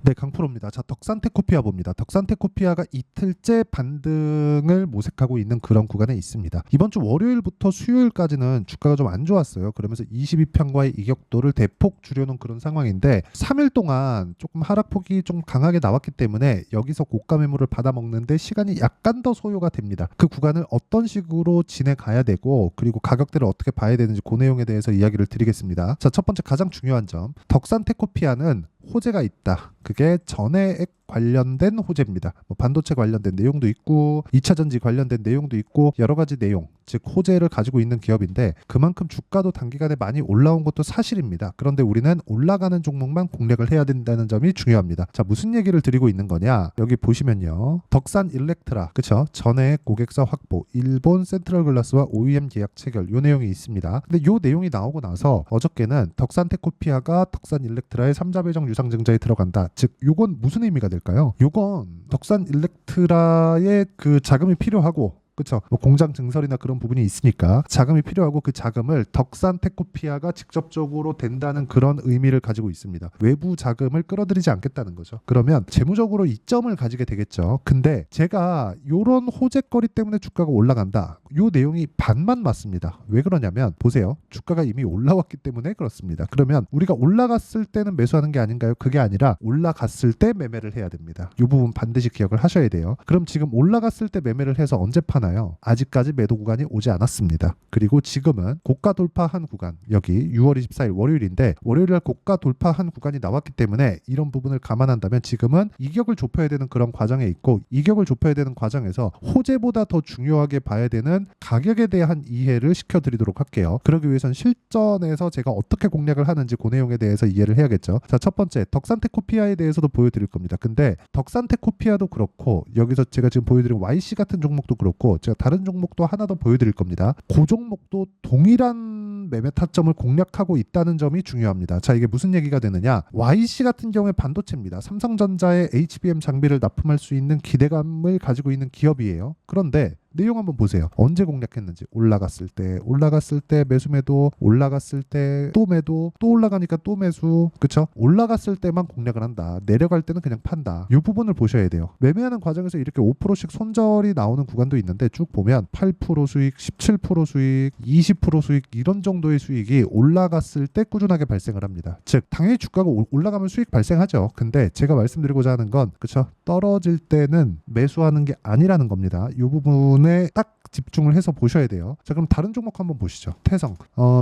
네, 강프로입니다. 자, 덕산테코피아 봅니다. 덕산테코피아가 이틀째 반등을 모색하고 있는 그런 구간에 있습니다. 이번 주 월요일부터 수요일까지는 주가가 좀 안 좋았어요. 그러면서 22평과의 이격도를 대폭 줄여놓은 그런 상황인데 3일 동안 조금 하락폭이 좀 강하게 나왔기 때문에 여기서 고가 매물을 받아먹는데 시간이 약간 더 소요가 됩니다. 그 구간을 어떤 식으로 지내가야 되고 그리고 가격대를 어떻게 봐야 되는지 그 내용에 대해서 이야기를 드리겠습니다. 자, 첫 번째 가장 중요한 점. 덕산테코피아는 호재가 있다. 그게 전해액 관련된 호재입니다. 반도체 관련된 내용도 있고 2차 전지 관련된 내용도 있고 여러 가지 내용, 즉 호재를 가지고 있는 기업인데 그만큼 주가도 단기간에 많이 올라온 것도 사실입니다. 그런데 우리는 올라가는 종목만 공략을 해야 된다는 점이 중요합니다. 자, 무슨 얘기를 드리고 있는 거냐? 여기 보시면요. 덕산 일렉트라, 그쵸? 전해액 고객사 확보, 일본 센트럴 글라스와 OEM 계약 체결 요 내용이 있습니다. 근데 요 내용이 나오고 나서 어저께는 덕산테코피아가 덕산 일렉트라의 3자 배정 유상증자에 들어간다. 즉 요건 무슨 의미가 될까요? 요건 덕산 일렉트라의 그 자금이 필요하고 그렇죠. 공장 증설이나 그런 부분이 있으니까 자금이 필요하고 그 자금을 덕산테코피아가 직접적으로 된다는 그런 의미를 가지고 있습니다. 외부 자금을 끌어들이지 않겠다는 거죠. 그러면 재무적으로 이점을 가지게 되겠죠. 근데 제가 이런 호재거리 때문에 주가가 올라간다. 요 내용이 반만 맞습니다. 왜 그러냐면 보세요. 주가가 이미 올라왔기 때문에 그렇습니다. 그러면 우리가 올라갔을 때는 매수하는 게 아닌가요? 그게 아니라 올라갔을 때 매매를 해야 됩니다. 이 부분 반드시 기억을 하셔야 돼요. 그럼 지금 올라갔을 때 매매를 해서 언제 파나요? 아직까지 매도 구간이 오지 않았습니다. 그리고 지금은 고가 돌파한 구간, 여기 6월 24일 월요일인데 월요일날 고가 돌파한 구간이 나왔기 때문에 이런 부분을 감안한다면 지금은 이격을 좁혀야 되는 그런 과정에 있고 이격을 좁혀야 되는 과정에서 호재보다 더 중요하게 봐야 되는 가격에 대한 이해를 시켜드리도록 할게요. 그러기 위해서는 실전에서 제가 어떻게 공략을 하는지 그 내용에 대해서 이해를 해야겠죠. 자, 첫 번째 덕산테코피아에 대해서도 보여드릴 겁니다. 근데 덕산테코피아도 그렇고 여기서 제가 지금 보여드린 YC 같은 종목도 그렇고 제가 다른 종목도 하나 더 보여드릴 겁니다. 그 종목도 동일한 매매 타점을 공략하고 있다는 점이 중요합니다. 자, 이게 무슨 얘기가 되느냐? YC 같은 경우에 반도체입니다. 삼성전자의 HBM 장비를 납품할 수 있는 기대감을 가지고 있는 기업이에요. 그런데 내용 한번 보세요. 언제 공략했는지. 올라갔을 때 매수 매도, 올라갔을 때 또 매도, 또 올라가니까 또 매수. 그쵸? 올라갔을 때만 공략을 한다. 내려갈 때는 그냥 판다. 이 부분을 보셔야 돼요. 매매하는 과정에서 이렇게 5%씩 손절이 나오는 구간도 있는데 쭉 보면 8% 수익, 17% 수익, 20% 수익 이런 정도의 수익이 올라갔을 때 꾸준하게 발생을 합니다. 즉 당연히 주가가 올라가면 수익 발생하죠. 근데 제가 말씀드리고자 하는 건 그쵸? 떨어질 때는 매수하는 게 아니라는 겁니다. 이 부분을 딱 집중을 해서 보셔야 돼요. 자, 그럼 다른 종목 한번 보시죠. 태성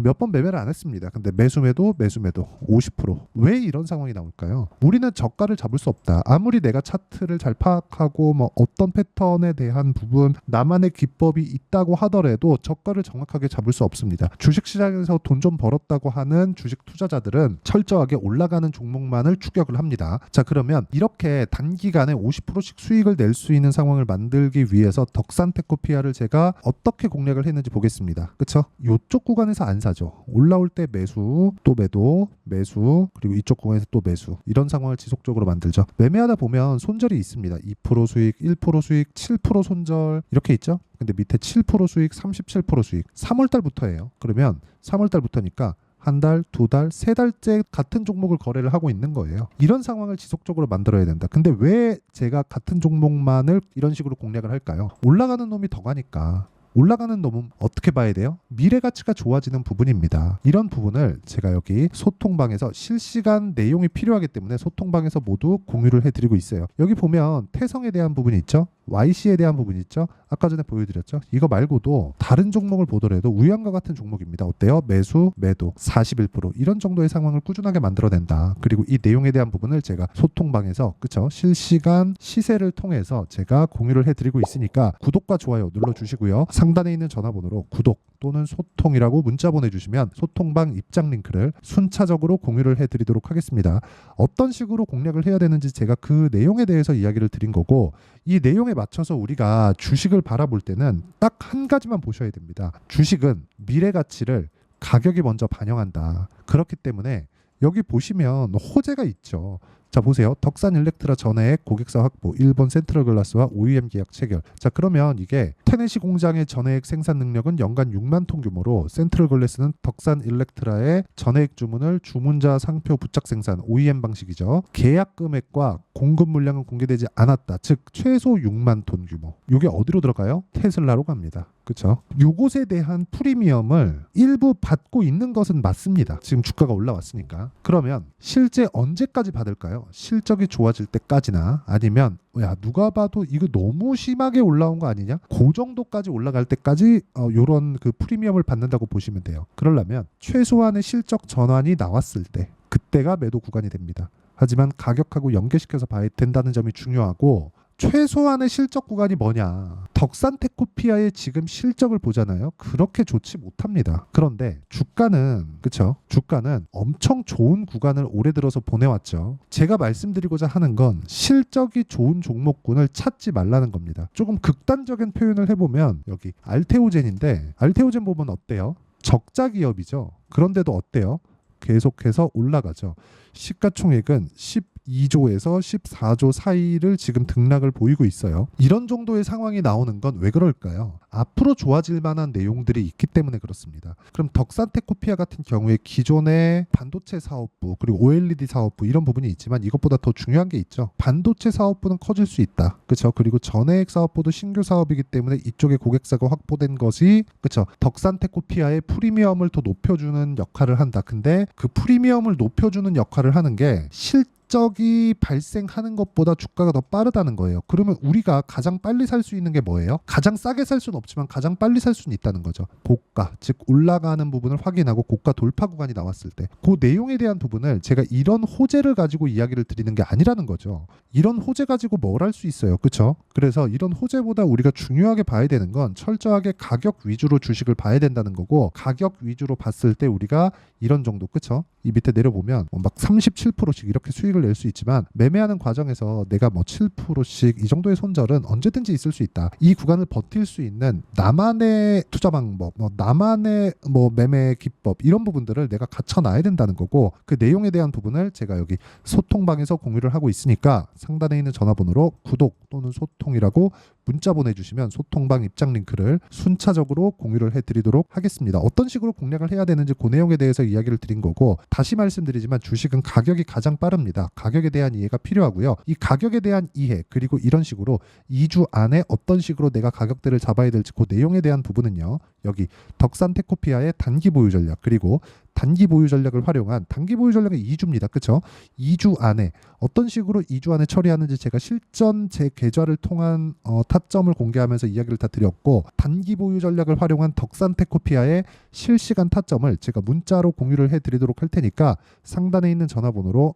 몇 번 매매를 안 했습니다. 근데 매수 매도 50%. 왜 이런 상황이 나올까요? 우리는 저가를 잡을 수 없다. 아무리 내가 차트를 잘 파악하고 뭐 어떤 패턴에 대한 부분 나만의 기법이 있다고 하더라도 저가를 정확하게 잡을 수 없습니다. 주식시장에서 돈 좀 벌었다고 하는 주식 투자자들은 철저하게 올라가는 종목만을 추격을 합니다. 자, 그러면 이렇게 단기간에 50%씩 수익을 낼 수 있는 상황을 만들기 위해서 덕산테코피아를 제가 어떻게 공략을 했는지 보겠습니다. 그쵸? 이쪽 구간에서 안 사죠. 올라올 때 매수, 또 매도, 매수, 그리고 이쪽 구간에서 또 매수. 이런 상황을 지속적으로 만들죠. 매매하다 보면 손절이 있습니다. 2% 수익, 1% 수익, 7% 손절 이렇게 있죠. 근데 밑에 7% 수익, 37% 수익. 3월 달부터예요. 그러면 3월 달부터니까 한 달, 두 달, 세 달째 같은 종목을 거래를 하고 있는 거예요. 이런 상황을 지속적으로 만들어야 된다. 근데 왜 제가 같은 종목만을 이런 식으로 공략을 할까요? 올라가는 놈이 더 가니까. 올라가는 놈은 어떻게 봐야 돼요? 미래 가치가 좋아지는 부분입니다. 이런 부분을 제가 여기 소통방에서 실시간 내용이 필요하기 때문에 소통방에서 모두 공유를 해드리고 있어요. 여기 보면 태성에 대한 부분이 있죠. YC에 대한 부분이 있죠. 아까 전에 보여드렸죠. 이거 말고도 다른 종목을 보더라도 우연과 같은 종목입니다. 어때요? 매수, 매도 41% 이런 정도의 상황을 꾸준하게 만들어낸다. 그리고 이 내용에 대한 부분을 제가 소통방에서 그쵸? 실시간 시세를 통해서 제가 공유를 해드리고 있으니까 구독과 좋아요 눌러주시고요. 상단에 있는 전화번호로 구독 또는 소통이라고 문자 보내주시면 소통방 입장 링크를 순차적으로 공유를 해드리도록 하겠습니다. 어떤 식으로 공략을 해야 되는지 제가 그 내용에 대해서 이야기를 드린 거고 이 내용에 맞춰서 우리가 주식을 바라볼 때는 딱 한 가지만 보셔야 됩니다. 주식은 미래 가치를 가격이 먼저 반영한다. 그렇기 때문에 여기 보시면 호재가 있죠. 자 보세요. 덕산 일렉트라 전해액 고객사 확보, 일본 센트럴글라스와 OEM 계약 체결. 자 그러면 이게 테네시 공장의 전해액 생산 능력은 연간 6만 톤 규모로 센트럴글라스는 덕산 일렉트라의 전해액 주문을 주문자 상표 부착 생산 OEM 방식이죠. 계약 금액과 공급 물량은 공개되지 않았다. 즉 최소 6만 톤 규모. 이게 어디로 들어가요? 테슬라로 갑니다. 그렇죠? 요것에 대한 프리미엄을 일부 받고 있는 것은 맞습니다. 지금 주가가 올라왔으니까. 그러면 실제 언제까지 받을까요? 실적이 좋아질 때까지나 아니면 야 누가 봐도 이거 너무 심하게 올라온 거 아니냐? 그 정도까지 올라갈 때까지 요런 그 프리미엄을 받는다고 보시면 돼요. 그러려면 최소한의 실적 전환이 나왔을 때 그때가 매도 구간이 됩니다. 하지만 가격하고 연계시켜서 봐야 된다는 점이 중요하고 최소한의 실적 구간이 뭐냐. 덕산테코피아의 지금 실적을 보잖아요. 그렇게 좋지 못합니다. 그런데 주가는 그쵸? 주가는 엄청 좋은 구간을 올해 들어서 보내왔죠. 제가 말씀드리고자 하는 건 실적이 좋은 종목군을 찾지 말라는 겁니다. 조금 극단적인 표현을 해보면 여기 알테오젠인데 알테오젠 보면 어때요? 적자 기업이죠. 그런데도 어때요? 계속해서 올라가죠. 시가총액은 12조에서 14조 사이를 지금 등락을 보이고 있어요. 이런 정도의 상황이 나오는 건 왜 그럴까요? 앞으로 좋아질 만한 내용들이 있기 때문에 그렇습니다. 그럼 덕산테코피아 같은 경우에 기존의 반도체 사업부 그리고 OLED 사업부 이런 부분이 있지만 이것보다 더 중요한 게 있죠. 반도체 사업부는 커질 수 있다. 그렇죠? 그리고 전해액 사업부도 신규 사업이기 때문에 이쪽에 고객사가 확보된 것이 그렇죠? 덕산테코피아의 프리미엄을 더 높여주는 역할을 한다. 근데 그 프리미엄을 높여주는 역할을 하는 게 실적이 발생하는 것보다 주가가 더 빠르다는 거예요. 그러면 우리가 가장 빨리 살 수 있는 게 뭐예요? 가장 싸게 살 수는 없지만 가장 빨리 살 수는 있다는 거죠. 고가, 즉 올라가는 부분을 확인하고 고가 돌파 구간이 나왔을 때 그 내용에 대한 부분을 제가 이런 호재를 가지고 이야기를 드리는 게 아니라는 거죠. 이런 호재 가지고 뭘 할 수 있어요. 그렇죠? 그래서 이런 호재보다 우리가 중요하게 봐야 되는 건 철저하게 가격 위주로 주식을 봐야 된다는 거고 가격 위주로 봤을 때 우리가 이런 정도 그렇죠? 이 밑에 내려보면 막 37%씩 이렇게 수익을 낼 수 있지만 매매하는 과정에서 내가 뭐 7%씩 이 정도의 손절은 언제든지 있을 수 있다. 이 구간을 버틸 수 있는 나만의 투자 방법, 나만의 매매 기법 이런 부분들을 내가 갖춰놔야 된다는 거고 그 내용에 대한 부분을 제가 여기 소통방에서 공유를 하고 있으니까 상단에 있는 전화번호로 구독 또는 소통이라고 문자 보내주시면 소통방 입장 링크를 순차적으로 공유를 해드리도록 하겠습니다. 어떤 식으로 공략을 해야 되는지 그 내용에 대해서 이야기를 드린 거고 다시 말씀드리지만 주식은 가격이 가장 빠릅니다. 가격에 대한 이해가 필요하고요. 이 가격에 대한 이해 그리고 이런 식으로 2주 안에 어떤 식으로 내가 가격대를 잡아야 될지 그 내용에 대한 부분은요. 여기 덕산테코피아의 단기 보유 전략 그리고 단기 보유 전략을 활용한 단기 보유 전략은 2주입니다. 그렇죠? 2주 안에 어떤 식으로 2주 안에 처리하는지 제가 실전 제 계좌를 통한 타점을 공개하면서 이야기를 다 드렸고 단기 보유 전략을 활용한 덕산테코피아의 실시간 타점을 제가 문자로 공유를 해드리도록 할 테니까 상단에 있는 전화번호로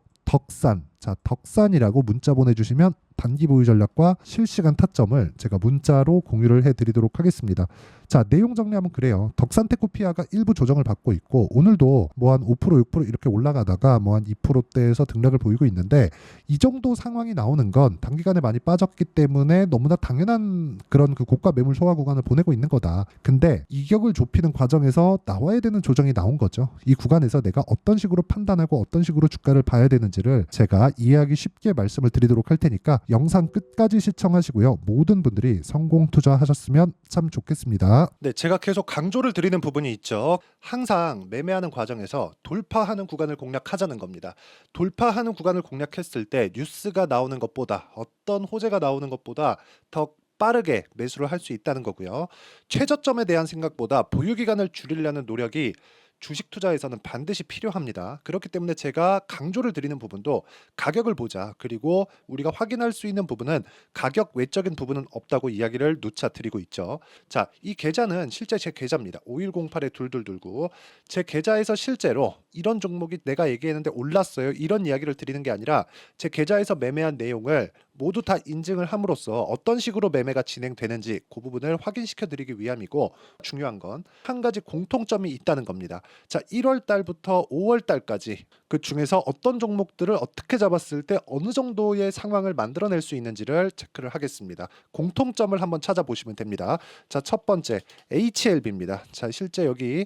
덕산이라고 문자 보내주시면 단기 보유 전략과 실시간 타점을 제가 문자로 공유를 해드리도록 하겠습니다. 자, 내용 정리하면 그래요. 덕산테코피아가 일부 조정을 받고 있고 오늘도 뭐 한 5% 6% 이렇게 올라가다가 뭐 한 2%대에서 등락을 보이고 있는데 이 정도 상황이 나오는 건 단기간에 많이 빠졌기 때문에 너무나 당연한 그런 그 고가 매물 소화 구간을 보내고 있는 거다. 근데 이격을 좁히는 과정에서 나와야 되는 조정이 나온 거죠. 이 구간에서 내가 어떤 식으로 판단하고 어떤 식으로 주가를 봐야 되는지를 제가 이해하기 쉽게 말씀을 드리도록 할 테니까 영상 끝까지 시청하시고요. 모든 분들이 성공 투자하셨으면 참 좋겠습니다. 네, 제가 계속 강조를 드리는 부분이 있죠. 항상 매매하는 과정에서 돌파하는 구간을 공략하자는 겁니다. 돌파하는 구간을 공략했을 때 뉴스가 나오는 것보다 어떤 호재가 나오는 것보다 더 빠르게 매수를 할 수 있다는 거고요. 최저점에 대한 생각보다 보유 기간을 줄이려는 노력이 주식 투자에서는 반드시 필요합니다. 그렇기 때문에 제가 강조를 드리는 부분도 가격을 보자. 그리고 우리가 확인할 수 있는 부분은 가격 외적인 부분은 없다고 이야기를 누차 드리고 있죠. 자, 이 계좌는 실제 제 계좌입니다. 5108-2229. 제 계좌에서 실제로 이런 종목이 내가 얘기했는데 올랐어요. 이런 이야기를 드리는 게 아니라 제 계좌에서 매매한 내용을 모두 다 인증을 함으로써 어떤 식으로 매매가 진행되는지 그 부분을 확인시켜 드리기 위함이고 중요한 건 한 가지 공통점이 있다는 겁니다. 자, 1월 달부터 5월 달까지 그 중에서 어떤 종목들을 어떻게 잡았을 때 어느 정도의 상황을 만들어낼 수 있는지를 체크를 하겠습니다. 공통점을 한번 찾아보시면 됩니다. 자, 첫 번째 HLB입니다. 자, 실제 여기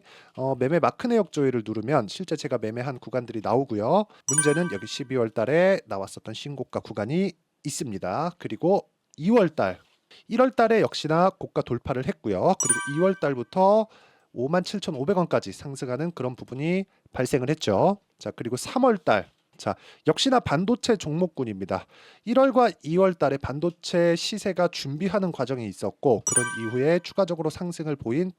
매매 마크 내역 조회를 누르면 실제 실제 제가 매매한 구간들이 나오고요. 문제는 여기 12월 달에 나왔었던 신고가 구간이 있습니다. 그리고 2월 달, 1월 달에 역시나 고가 돌파를 했고요. 그리고 2월 달부터 57,500원까지 상승하는 그런 부분이 발생을 했죠. 자, 그리고 3월 달, 자, 역시나 반도체 종목군입니다. 1월과 2월 달에 반도체 시세가 준비하는 과정이 있었고, 그런 이후에 추가적으로 상승을 보인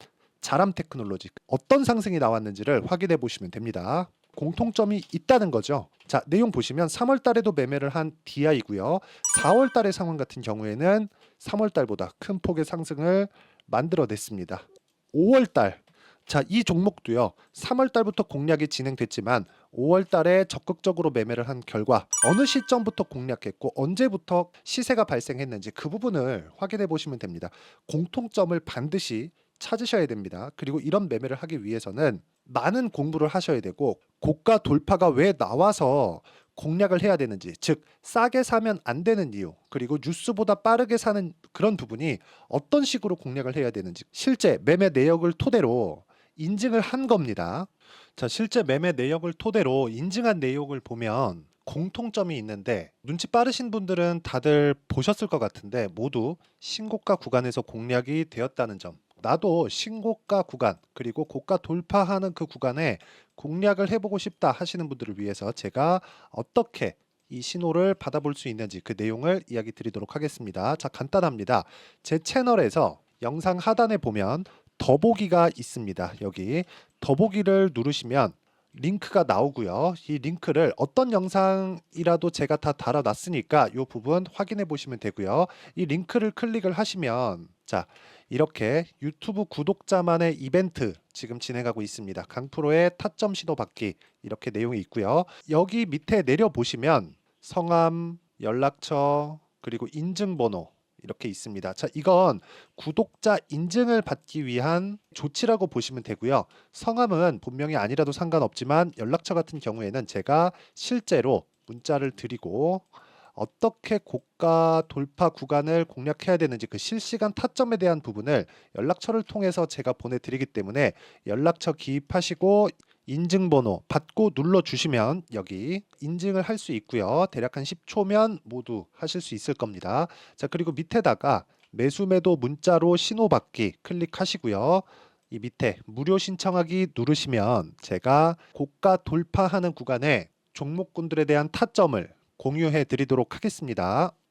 자람 테크놀로지, 어떤 상승이 나왔는지를 확인해 보시면 됩니다. 공통점이 있다는 거죠. 자, 내용 보시면 3월 달에도 매매를 한 DI고요. 4월 달의 상황 같은 경우에는 3월 달보다 큰 폭의 상승을 만들어냈습니다. 5월 달, 자, 이 종목도요. 3월 달부터 공략이 진행됐지만 5월 달에 적극적으로 매매를 한 결과 어느 시점부터 공략했고 언제부터 시세가 발생했는지 그 부분을 확인해 보시면 됩니다. 공통점을 반드시 찾으셔야 됩니다. 그리고 이런 매매를 하기 위해서는 많은 공부를 하셔야 되고, 고가 돌파가 왜 나와서 공략을 해야 되는지, 즉 싸게 사면 안 되는 이유, 그리고 뉴스보다 빠르게 사는 그런 부분이 어떤 식으로 공략을 해야 되는지 실제 매매 내역을 토대로 인증을 한 겁니다. 자, 실제 매매 내역을 토대로 인증한 내용을 보면 공통점이 있는데, 눈치 빠르신 분들은 다들 보셨을 것 같은데 모두 신고가 구간에서 공략이 되었다는 점. 나도 신고가 구간 그리고 고가 돌파하는 그 구간에 공략을 해보고 싶다 하시는 분들을 위해서 제가 어떻게 이 신호를 받아볼 수 있는지 그 내용을 이야기 드리도록 하겠습니다. 자, 간단합니다. 제 채널에서 영상 하단에 보면 더보기가 있습니다. 여기 더보기를 누르시면 링크가 나오고요. 이 링크를 어떤 영상이라도 제가 다 달아놨으니까 이 부분 확인해 보시면 되고요. 이 링크를 클릭을 하시면, 자, 이렇게 유튜브 구독자만의 이벤트 지금 진행하고 있습니다. 강프로의 타점 신호 받기, 이렇게 내용이 있고요. 여기 밑에 내려 보시면 성함, 연락처, 그리고 인증번호 이렇게 있습니다. 자, 이건 구독자 인증을 받기 위한 조치라고 보시면 되고요. 성함은 본명이 아니라도 상관없지만 연락처 같은 경우에는 제가 실제로 문자를 드리고 어떻게 고가 돌파 구간을 공략해야 되는지 그 실시간 타점에 대한 부분을 연락처를 통해서 제가 보내드리기 때문에 연락처 기입하시고 인증번호 받고 눌러주시면 여기 인증을 할 수 있고요. 대략 한 10초면 모두 하실 수 있을 겁니다. 자, 그리고 밑에다가 매수 매도 문자로 신호받기 클릭하시고요. 이 밑에 무료 신청하기 누르시면 제가 고가 돌파하는 구간에 종목군들에 대한 타점을 공유해 드리도록 하겠습니다.